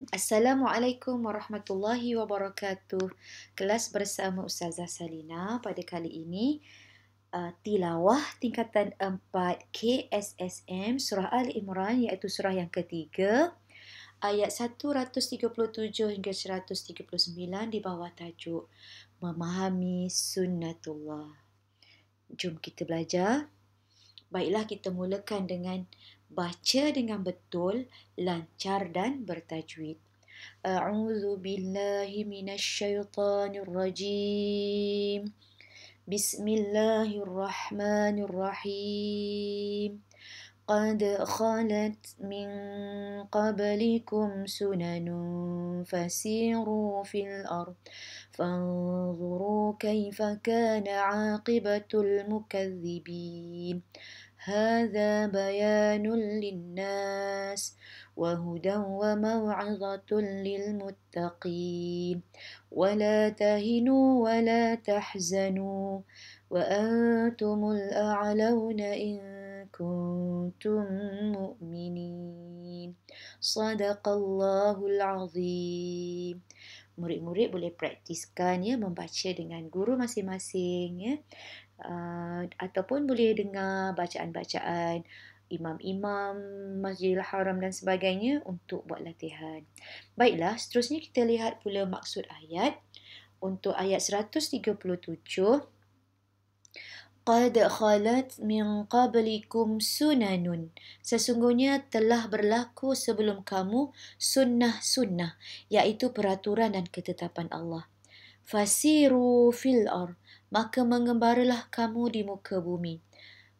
Assalamualaikum warahmatullahi wabarakatuh. Kelas bersama Ustazah Salina pada kali ini tilawah tingkatan 4 KSSM Surah Ali Imran iaitu surah yang ketiga ayat 137 hingga 139 di bawah tajuk Memahami Sunnatullah. Jom kita belajar. Baiklah, kita mulakan dengan baca dengan betul, lancar dan bertajwid. A'udzu billahi minasyaitonir rajim. Bismillahirrahmanirrahim. قد خلت من قبلكم سنن فسيروا في الأرض فانظروا كيف كان عاقبة المكذبين هذا بيان للناس وهدى وموعظة للمتقين ولا تهنوا ولا تحزنوا وأنتم الأعلون إن كنتم مؤمنين صدق الله العظيم. Murid-murid boleh praktiskan membaca dengan guru masing-masing ataupun boleh dengar bacaan-bacaan imam-imam Masjidil Haram dan sebagainya untuk buat latihan. Baiklah, seterusnya kita lihat pula maksud ayat. Untuk ayat 137, Qad khalat min qablikum sunanun. Sesungguhnya telah berlaku sebelum kamu sunnah-sunnah, iaitu peraturan dan ketetapan Allah. Fasiru fil ar, maka mengembaralah kamu di muka bumi.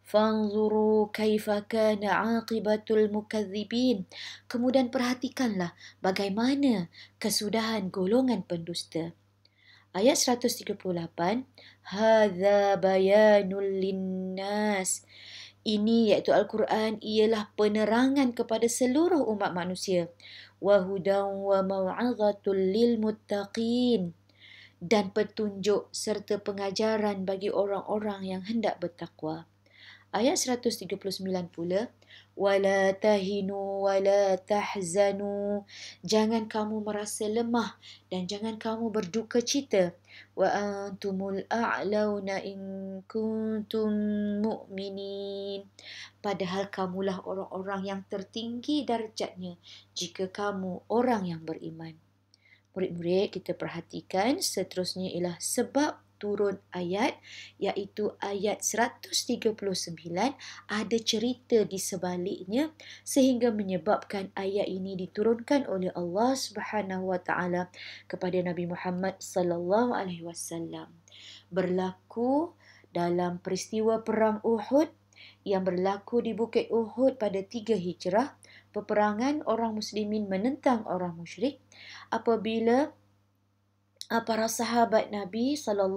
Fanzuru kaifa kana aqibatul mukadzibin. Kemudian perhatikanlah bagaimana kesudahan golongan pendusta. Ayat 138, Hadza bayanul linnas. Ini iaitu Al-Quran ialah penerangan kepada seluruh umat manusia. Wa hudan wa mau'azatul lil muttaqin. Dan petunjuk serta pengajaran bagi orang-orang yang hendak bertakwa. Ayat 139 pula, wala tahinu wala tahzanu. Jangan kamu merasa lemah dan jangan kamu berduka cita. Wa antumul a'launa in kuntum mu'minin. Padahal kamulah orang-orang yang tertinggi darjatnya jika kamu orang yang beriman. Murid-murid, kita perhatikan seterusnya ialah sebab turun ayat, iaitu ayat 139 ada cerita di sebaliknya sehingga menyebabkan ayat ini diturunkan oleh Allah Subhanahu Wa Taala kepada Nabi Muhammad sallallahu alaihi wasallam. Berlaku dalam peristiwa perang Uhud yang berlaku di Bukit Uhud pada 3 Hijrah, peperangan orang muslimin menentang orang musyrik apabila para sahabat Nabi SAW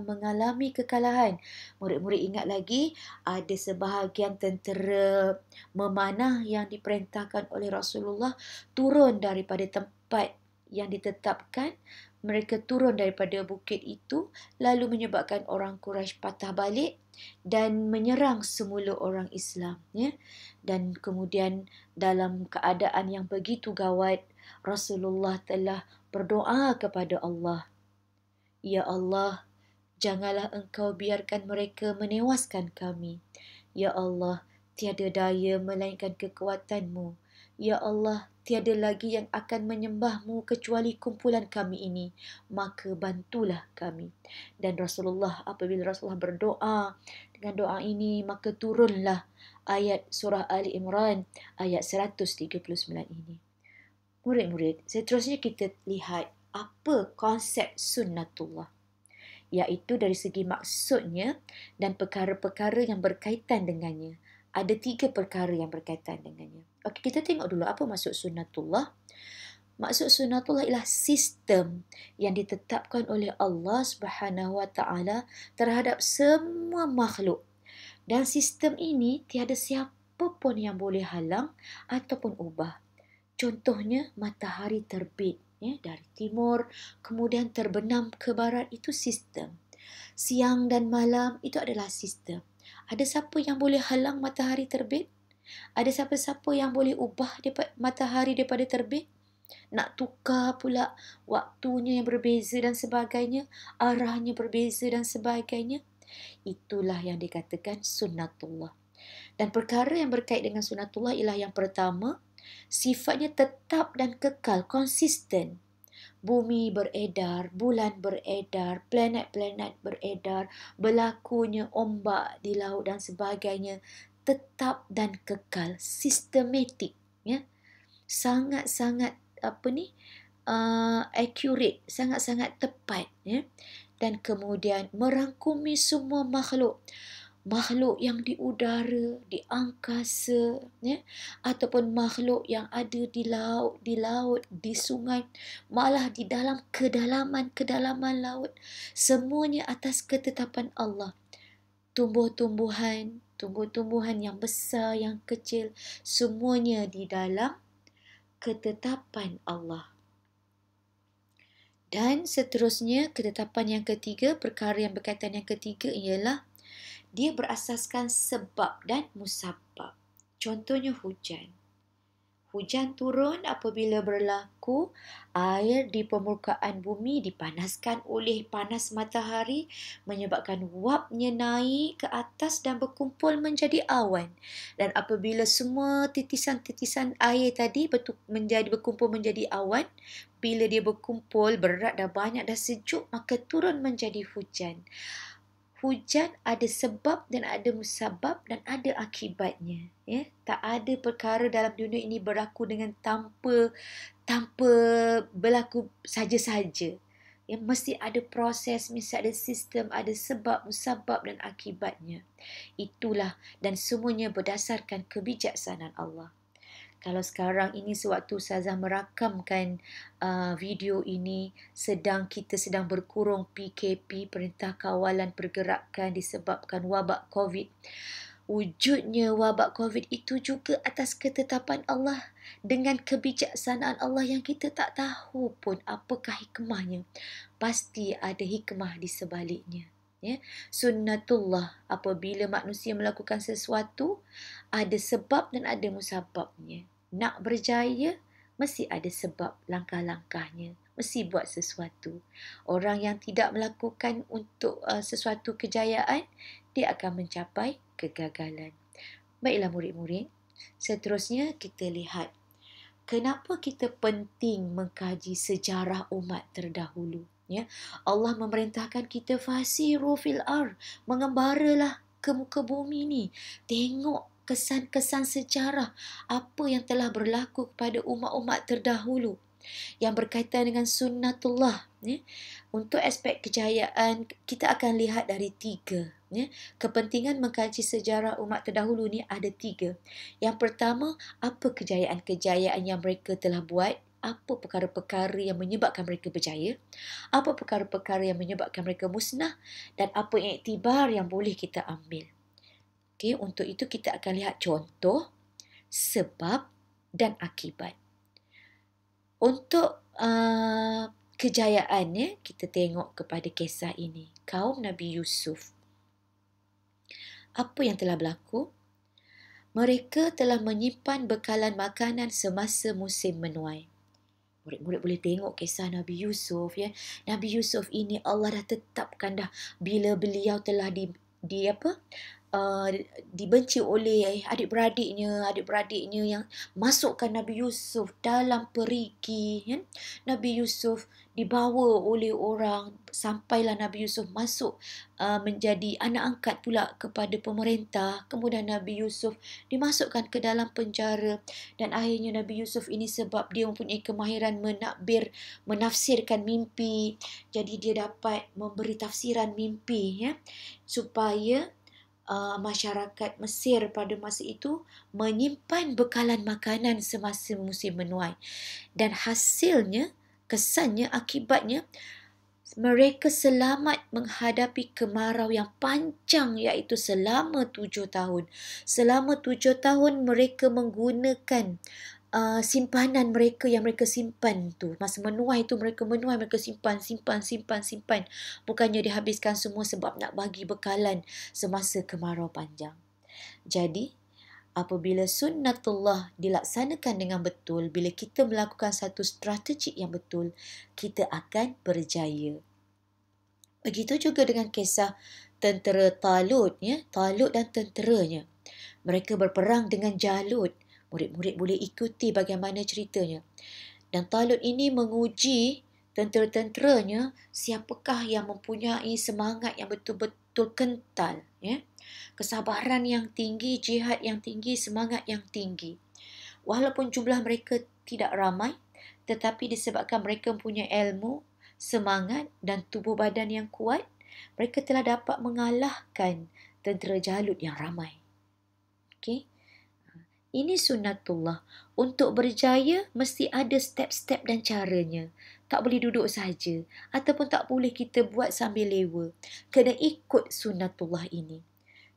mengalami kekalahan. Murid-murid ingat lagi, ada sebahagian tentera memanah yang diperintahkan oleh Rasulullah turun daripada tempat yang ditetapkan. Mereka turun daripada bukit itu lalu menyebabkan orang Quraisy patah balik dan menyerang semula orang Islam. Dan kemudian dalam keadaan yang begitu gawat, Rasulullah telah berdoa kepada Allah, Ya Allah, janganlah engkau biarkan mereka menewaskan kami. Ya Allah, tiada daya melainkan kekuatanmu. Ya Allah, tiada lagi yang akan menyembahmu kecuali kumpulan kami ini. Maka bantulah kami. Dan apabila Rasulullah berdoa dengan doa ini, maka turunlah ayat surah Ali Imran ayat 139 ini. Murid-murid, seterusnya kita lihat apa konsep sunnatullah, iaitu dari segi maksudnya dan perkara-perkara yang berkaitan dengannya. Ada 3 perkara yang berkaitan dengannya. Okey, kita tengok dulu apa maksud sunnatullah. Maksud sunnatullah ialah sistem yang ditetapkan oleh Allah Subhanahu Wa Taala terhadap semua makhluk. Dan sistem ini tiada siapa pun yang boleh halang ataupun ubah. Contohnya matahari terbit dari timur kemudian terbenam ke barat, itu sistem. Siang dan malam itu adalah sistem. Ada siapa yang boleh halang matahari terbit? Ada siapa-siapa yang boleh ubah matahari daripada terbit? Nak tukar pula waktunya yang berbeza dan sebagainya, arahnya berbeza dan sebagainya. Itulah yang dikatakan sunnatullah. Dan perkara yang berkait dengan sunnatullah ialah yang pertama, sifatnya tetap dan kekal, konsisten. Bumi beredar, bulan beredar, planet-planet beredar, berlakunya ombak di laut dan sebagainya, tetap dan kekal, sistematik, ya. Sangat-sangat accurate, sangat-sangat tepat, ya. Dan kemudian merangkumi semua makhluk yang di udara, di angkasa, ya, ataupun makhluk yang ada di laut, di sungai, malah di dalam kedalaman laut, semuanya atas ketetapan Allah. Tumbuh-tumbuhan yang besar, yang kecil, semuanya di dalam ketetapan Allah. Dan seterusnya, ketetapan yang ketiga, perkara yang berkaitan yang ketiga ialah dia berasaskan sebab dan musabab. Contohnya hujan. Hujan turun apabila berlaku air di permukaan bumi dipanaskan oleh panas matahari, menyebabkan uapnya naik ke atas dan berkumpul menjadi awan. Dan apabila semua titisan-titisan air tadi berkumpul menjadi awan, bila dia berkumpul berat dan banyak dan sejuk, maka turun menjadi hujan. Hujan ada sebab dan ada musabab dan ada akibatnya, ya. Tak ada perkara dalam dunia ini berlaku dengan tanpa berlaku saja-saja. Ya, mesti ada proses, mesti ada sistem, ada sebab, musabab dan akibatnya. Itulah, dan semuanya berdasarkan kebijaksanaan Allah. Kalau sekarang ini sewaktu Ustazah merakamkan video ini, kita sedang berkurung PKP, Perintah Kawalan Pergerakan disebabkan wabak COVID. Wujudnya wabak COVID itu juga atas ketetapan Allah dengan kebijaksanaan Allah yang kita tak tahu pun apakah hikmahnya. Pasti ada hikmah di sebaliknya. Ya, sunnatullah, apabila manusia melakukan sesuatu, ada sebab dan ada musababnya. Nak berjaya, mesti ada sebab langkah-langkahnya. Mesti buat sesuatu. Orang yang tidak melakukan untuk sesuatu kejayaan, dia akan mencapai kegagalan. Baiklah murid-murid, seterusnya kita lihat kenapa kita penting mengkaji sejarah umat terdahulu. Ya, Allah memerintahkan kita fasiru fil ard, mengembaralah ke muka bumi ni. Tengok kesan-kesan sejarah apa yang telah berlaku kepada umat-umat terdahulu yang berkaitan dengan sunnatullah, ya. Untuk aspek kejayaan kita akan lihat dari 3, ya. Kepentingan mengkaji sejarah umat terdahulu ni ada 3. Yang pertama, apa kejayaan-kejayaan yang mereka telah buat, apa perkara-perkara yang menyebabkan mereka berjaya, apa perkara-perkara yang menyebabkan mereka musnah, dan apa iktibar yang boleh kita ambil. Okay, untuk itu kita akan lihat contoh, sebab dan akibat. Untuk kejayaannya, kita tengok kepada kisah ini. Kaum Nabi Yusuf. Apa yang telah berlaku? Mereka telah menyimpan bekalan makanan semasa musim menuai. Murid-murid boleh tengok kisah Nabi Yusuf, ya. Nabi Yusuf ini Allah dah tetapkan dah bila beliau telah dibenci oleh adik-beradiknya yang masukkan Nabi Yusuf dalam perigi, ya. Nabi Yusuf dibawa oleh orang sampailah Nabi Yusuf masuk menjadi anak angkat pula kepada pemerintah. Kemudian Nabi Yusuf dimasukkan ke dalam penjara dan akhirnya Nabi Yusuf ini sebab dia mempunyai kemahiran menafsirkan mimpi, jadi dia dapat memberi tafsiran mimpi, ya, supaya masyarakat Mesir pada masa itu menyimpan bekalan makanan semasa musim menuai. Dan hasilnya, kesannya, akibatnya, mereka selamat menghadapi kemarau yang panjang, iaitu selama 7 tahun. Selama 7 tahun mereka menggunakan simpanan mereka yang mereka simpan tu. Masa menuai tu mereka simpan. Bukannya dihabiskan semua sebab nak bagi bekalan semasa kemarau panjang. Jadi, Apabila sunnatullah dilaksanakan dengan betul, bila kita melakukan satu strategi yang betul, kita akan berjaya. Begitu juga dengan kisah tentera Talut, Talut dan tenteranya. Mereka berperang dengan Jalut. Murid-murid boleh ikuti bagaimana ceritanya. Dan Talut ini menguji tentera-tenteranya siapakah yang mempunyai semangat yang betul-betul kental, kesabaran yang tinggi, jihad yang tinggi, semangat yang tinggi. Walaupun jumlah mereka tidak ramai, tetapi disebabkan mereka mempunyai ilmu, semangat dan tubuh badan yang kuat, mereka telah dapat mengalahkan tentera Jalut yang ramai. Okey. Ini sunnatullah. Untuk berjaya, mesti ada step-step dan caranya. Tak boleh duduk saja. Ataupun tak boleh kita buat sambil lewa. Kena ikut sunnatullah ini.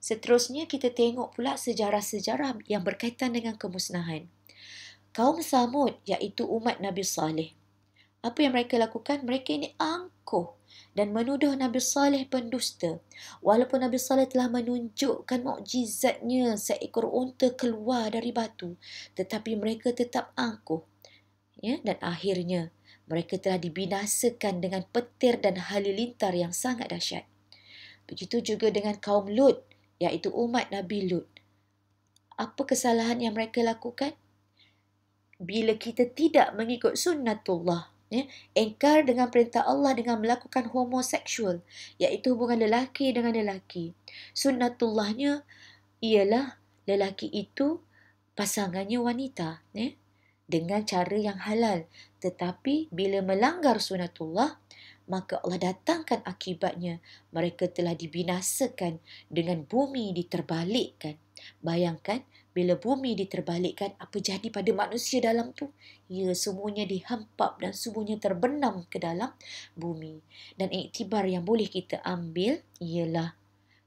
Seterusnya, kita tengok pula sejarah-sejarah yang berkaitan dengan kemusnahan. Kaum Samud, iaitu umat Nabi Saleh. Apa yang mereka lakukan? Mereka ini angkuh dan menuduh Nabi Saleh pendusta. Walaupun Nabi Saleh telah menunjukkan mukjizatnya seekor unta keluar dari batu, tetapi mereka tetap angkuh. Dan akhirnya mereka telah dibinasakan dengan petir dan halilintar yang sangat dahsyat. Begitu juga dengan kaum Lut, iaitu umat Nabi Lut. Apa kesalahan yang mereka lakukan? Bila kita tidak mengikut sunnatullah, engkar dengan perintah Allah dengan melakukan homoseksual, iaitu hubungan lelaki dengan lelaki. Sunnatullahnya ialah lelaki itu pasangannya wanita, dengan cara yang halal. Tetapi bila melanggar sunnatullah, maka Allah datangkan akibatnya. Mereka telah dibinasakan dengan bumi diterbalikkan. Bayangkan, bila bumi diterbalikkan, apa jadi pada manusia dalam tu? Ya, semuanya dihampap dan semuanya terbenam ke dalam bumi. Dan iktibar yang boleh kita ambil ialah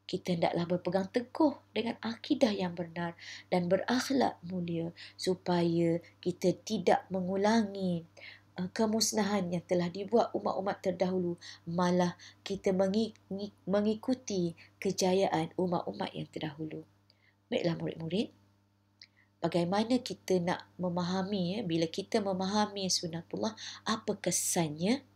kita hendaklah berpegang teguh dengan akidah yang benar dan berakhlak mulia supaya kita tidak mengulangi kemusnahan yang telah dibuat umat-umat terdahulu, malah kita mengikuti kejayaan umat-umat yang terdahulu. Baiklah murid-murid, bagaimana kita nak memahami, bila kita memahami sunnatullah, apa kesannya?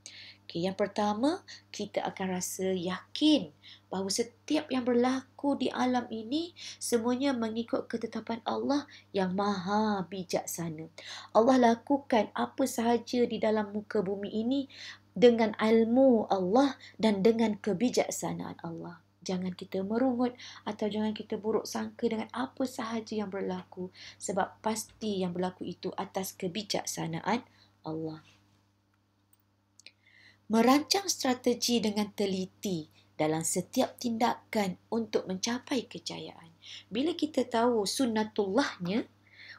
Yang pertama, kita akan rasa yakin bahawa setiap yang berlaku di alam ini semuanya mengikut ketetapan Allah yang maha bijaksana. Allah lakukan apa sahaja di dalam muka bumi ini dengan ilmu Allah dan dengan kebijaksanaan Allah. Jangan kita merungut atau jangan kita buruk sangka dengan apa sahaja yang berlaku, sebab pasti yang berlaku itu atas kebijaksanaan Allah. Merancang strategi dengan teliti dalam setiap tindakan untuk mencapai kejayaan. Bila kita tahu sunnatullahnya,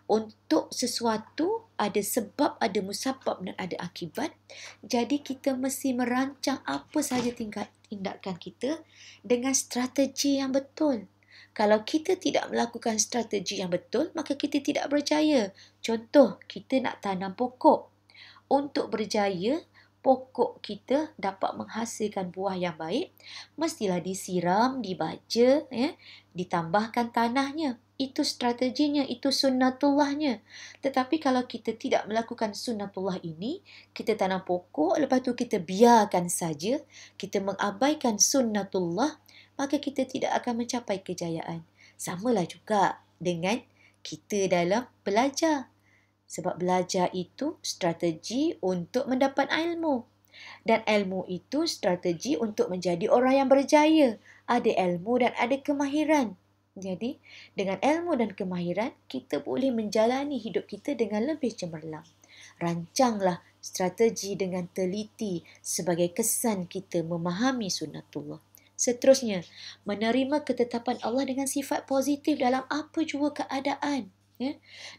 untuk sesuatu ada sebab, ada musabab dan ada akibat. Jadi kita mesti merancang apa sahaja tindakan kita dengan strategi yang betul. Kalau kita tidak melakukan strategi yang betul, maka kita tidak berjaya. Contoh, kita nak tanam pokok. Untuk berjaya, pokok kita dapat menghasilkan buah yang baik, mestilah disiram, dibaja, ditambahkan tanahnya. Itu strateginya, itu sunnatullahnya. Tetapi kalau kita tidak melakukan sunnatullah ini, kita tanam pokok, lepas tu kita biarkan saja, kita mengabaikan sunnatullah, maka kita tidak akan mencapai kejayaan. Samalah juga dengan kita dalam belajar. Sebab belajar itu strategi untuk mendapat ilmu. Dan ilmu itu strategi untuk menjadi orang yang berjaya. Ada ilmu dan ada kemahiran. Jadi, dengan ilmu dan kemahiran, kita boleh menjalani hidup kita dengan lebih cemerlang. Rancanglah strategi dengan teliti sebagai kesan kita memahami sunnatullah. Seterusnya, menerima ketetapan Allah dengan sifat positif dalam apa jua keadaan.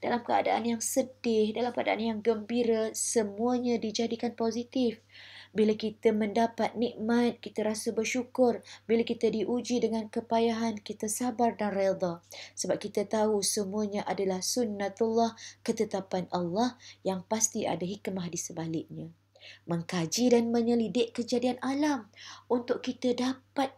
Dalam keadaan yang sedih, dalam keadaan yang gembira, semuanya dijadikan positif. Bila kita mendapat nikmat, kita rasa bersyukur. Bila kita diuji dengan kepayahan, kita sabar dan redha. Sebab kita tahu semuanya adalah sunnatullah, ketetapan Allah yang pasti ada hikmah di sebaliknya. Mengkaji dan menyelidik kejadian alam untuk kita dapat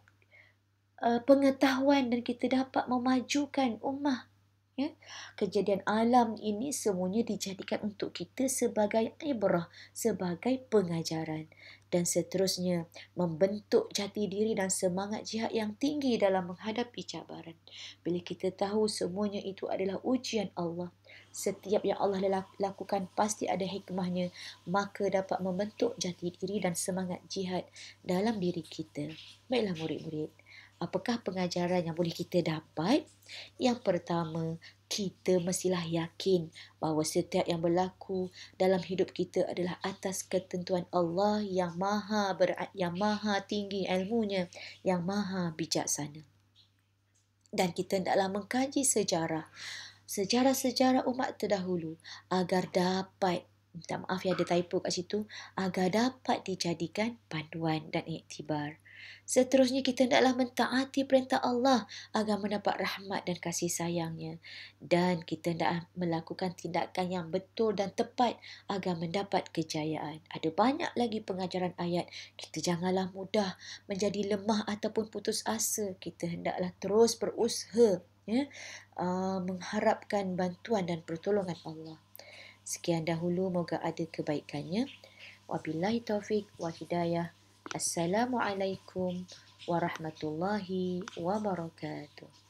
pengetahuan dan kita dapat memajukan ummah. Ya, kejadian alam ini semuanya dijadikan untuk kita sebagai ibrah, sebagai pengajaran. Dan seterusnya, membentuk jati diri dan semangat jihad yang tinggi dalam menghadapi cabaran. Bila kita tahu semuanya itu adalah ujian Allah, setiap yang Allah lakukan pasti ada hikmahnya, maka dapat membentuk jati diri dan semangat jihad dalam diri kita. Baiklah murid-murid, apakah pengajaran yang boleh kita dapat? Yang pertama, kita mestilah yakin bahawa setiap yang berlaku dalam hidup kita adalah atas ketentuan Allah yang maha tinggi ilmunya, yang maha bijaksana. Dan kita hendaklah mengkaji sejarah umat terdahulu agar dapat, minta maaf ya ada typo kat situ, agar dapat dijadikan panduan dan iktibar. Seterusnya kita hendaklah mentaati perintah Allah agar mendapat rahmat dan kasih sayangnya. Dan kita hendaklah melakukan tindakan yang betul dan tepat agar mendapat kejayaan. Ada banyak lagi pengajaran ayat. Kita janganlah mudah menjadi lemah ataupun putus asa. Kita hendaklah terus berusaha, ya, mengharapkan bantuan dan pertolongan Allah. Sekian dahulu, moga ada kebaikannya. Wabillahi taufik wa hidayah. Assalamualaikum warahmatullahi wabarakatuh.